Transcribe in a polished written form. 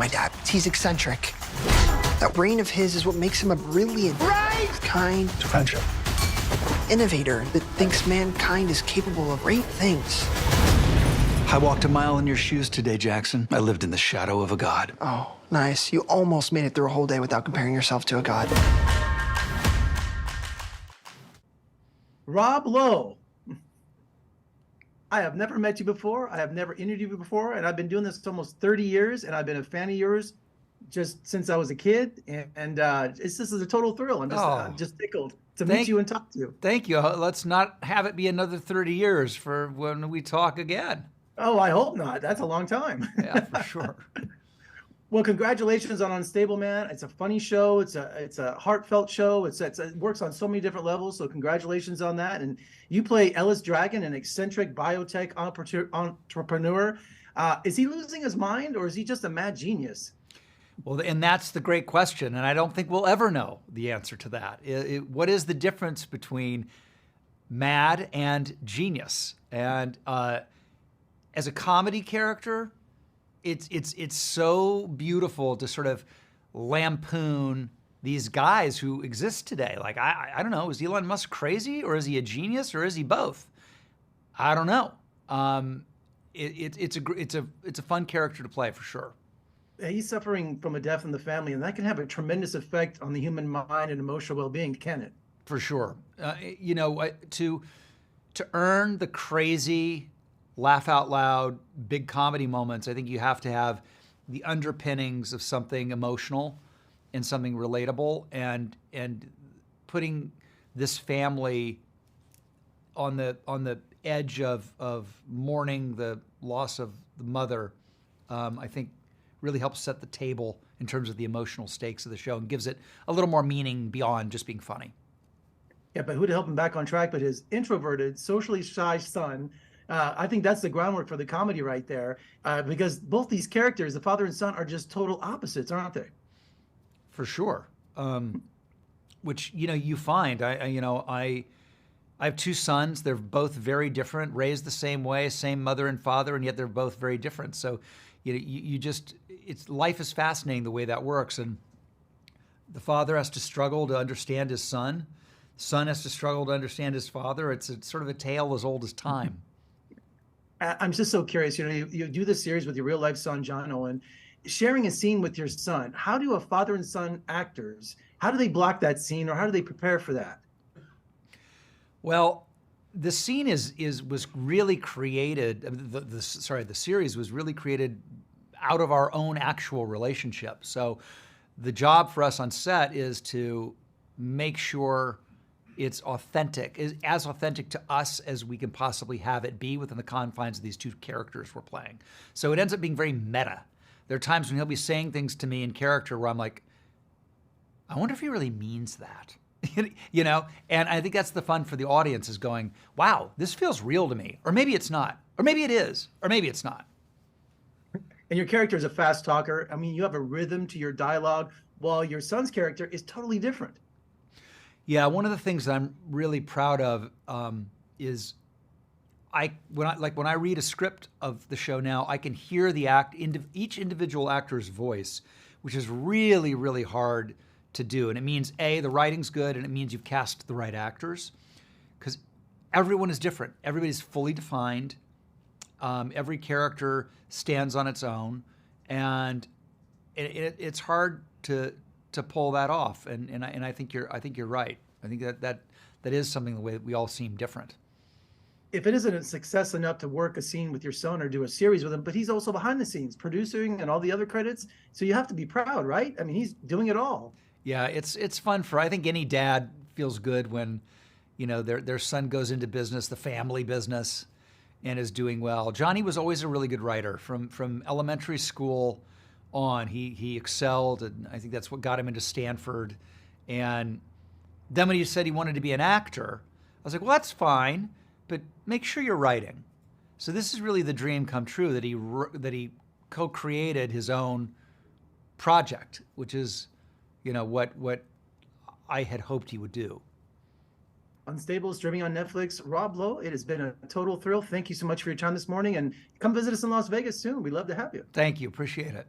my dad. He's eccentric. That brain of his is what makes him a brilliant, kind, It's a friendship. innovator that thinks mankind is capable of great things. I walked a mile in your shoes today, Jackson. I lived in the shadow of a god. Oh, nice. You almost made it through a whole day without comparing yourself to a god. Rob Lowe. I have never met you before. I have never interviewed you before, and I've been doing this almost 30 years, and I've been a fan of yours just since I was a kid, and this is a total thrill. I'm just tickled to meet you and talk to you. Thank you. Let's not have it be another 30 years for when we talk again. Oh, I hope not. That's a long time. Yeah, for sure. Well, congratulations on Unstable, man. It's a funny show. It's a heartfelt show. It works on so many different levels. So congratulations on that. And you play Ellis Dragon, an eccentric biotech entrepreneur. Is he losing his mind, or is he just a mad genius? Well, and that's the great question. And I don't think we'll ever know the answer to that. What is the difference between mad and genius? And as a comedy character, it's so beautiful to sort of lampoon these guys who exist today. Like, I don't know, is Elon Musk crazy, or is he a genius, or is he both? I don't know. It's a fun character to play for sure. He's suffering from a death in the family, and that can have a tremendous effect on the human mind and emotional well-being, can it? For sure. To earn the crazy, laugh out loud, big comedy moments, I think you have to have the underpinnings of something emotional and something relatable, and putting this family on the edge of mourning the loss of the mother, I think really helps set the table in terms of the emotional stakes of the show and gives it a little more meaning beyond just being funny. Yeah, but who to help him back on track but his introverted, socially shy son. I think that's the groundwork for the comedy right there, because both these characters, the father and son, are just total opposites, aren't they? For sure. Which, you find. I have two sons. They're both very different, raised the same way, same mother and father, and yet they're both very different. So life is fascinating the way that works. And the father has to struggle to understand his son. The son has to struggle to understand his father. It's sort of a tale as old as time. I'm just so curious. You do this series with your real life son, John Owen, sharing a scene with your son. How do a father and son actors, how do they block that scene, or how do they prepare for that? Well, the scene was really created. The series was really created out of our own actual relationship. So the job for us on set is to make sure it's authentic, is as authentic to us as we can possibly have it be within the confines of these two characters we're playing. So it ends up being very meta. There are times when he'll be saying things to me in character where I'm like, I wonder if he really means that. And I think that's the fun for the audience, is going, wow, this feels real to me. Or maybe it's not. Or maybe it is. Or maybe it's not. And your character is a fast talker. I mean, you have a rhythm to your dialogue, while your son's character is totally different. Yeah, one of the things that I'm really proud of is when I read a script of the show now, I can hear each individual actor's voice, which is really, really hard to do. And it means, A, the writing's good, and it means you've cast the right actors, because everyone is different. Everybody's fully defined. Every character stands on its own, and it's hard to pull that off. And I think you're right. I think that is something, the way that we all seem different. If it isn't a success enough to work a scene with your son or do a series with him, but he's also behind the scenes, producing and all the other credits. So you have to be proud, right? I mean, he's doing it all. Yeah, it's fun I think any dad feels good when, their son goes into business, the family business, and is doing well. Johnny was always a really good writer from elementary school on. He excelled, and I think that's what got him into Stanford. And then when he said he wanted to be an actor, I was like, well, that's fine, but make sure you're writing. So this is really the dream come true, that he co-created his own project, which is, what I had hoped he would do. Unstable, streaming on Netflix. Rob Lowe, it has been a total thrill. Thank you so much for your time this morning, and come visit us in Las Vegas soon. We'd love to have you. Thank you. Appreciate it.